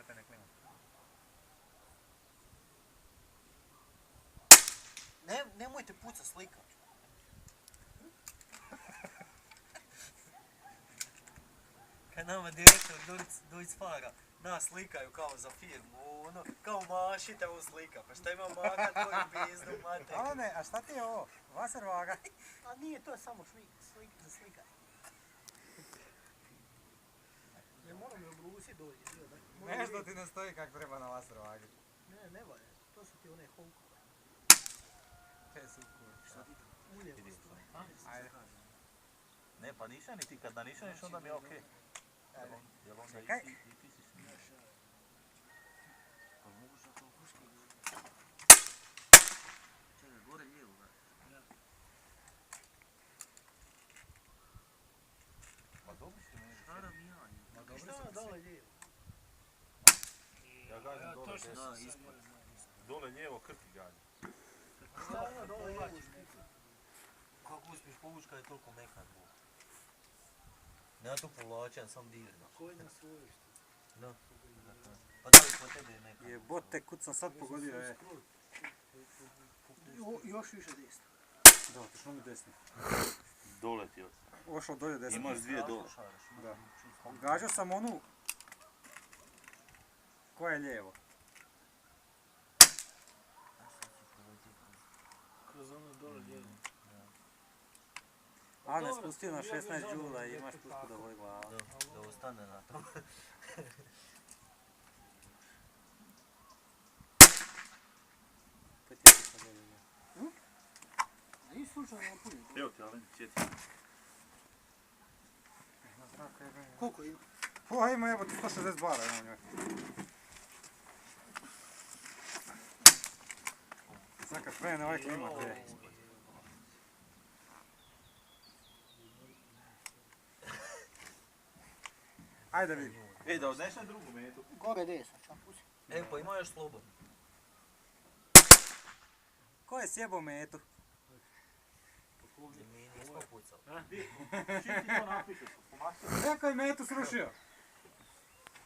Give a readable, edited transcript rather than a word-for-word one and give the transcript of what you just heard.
Čekaj, nek klima. Nemojte puca slika. Kad nama direktor Duic Fara nas slikaju kao za firmu, ono, kao mašite ovo slika, pa šta ima magat koju pizdu, mater. Alane, a šta ti je ovo? Wasserwaga? A nije, to je samo za slikanje. Ne moram je obrusi dođe. Nešto ti ne stoji kak treba na Wasserwagi. Ne valja, to su ti one holkove. Te su kurča. Ulje Vidi. postoje. Ajde. Ne, pa nišani ti, kad nanišaniš onda mi je okej. Jel onda Čekaj. i ti si smiješ. Pa mogu što to huške ljudi. Čekaj, gore lijevo, da. Ma dobri si mi. Šara mi ja. Ma dobro Šta su ti dole svi. lijevo? Ja gađam dole desno. Da, ispod. Dole lijevo krki gađam. Šta ono dole lijevo? Kako uspiješ povući kad je toliko mekan bol? Nema tu povlačan, sam dirno. Koji na svoju što? Da. Pa da li po tebe je mekan? Jebote, kud sam sad pogodio, je. Još više desno. Da, otišlo mi desno. Dole ti je. Ošao dolje desno. Imaš dvije dole. Da. Gađao sam onu koja je lijevo. Kroz ono dole lijevo. Ane, dobro, spustio na ja bi 16 zadnji džula i tek imaš tako. pušku da voli glava. Da ostane na to. To ti je sad dolje. Nisi slučajno napunio? Evo ti, Alen, sjeti. Na zraku je meni. Koliko ima? Pa ima jebote 160 bara ima u njoj. Sad kad krene ovaj klima te. Ajde vidi. Ej, da odnesem drugu metu. Gore desno, čam pusti. E, pa ima još slobodno. Ko je sjebao metu? Mi nismo pucali. Čim ti to napišeš, pomaši. Neko je metu srušio.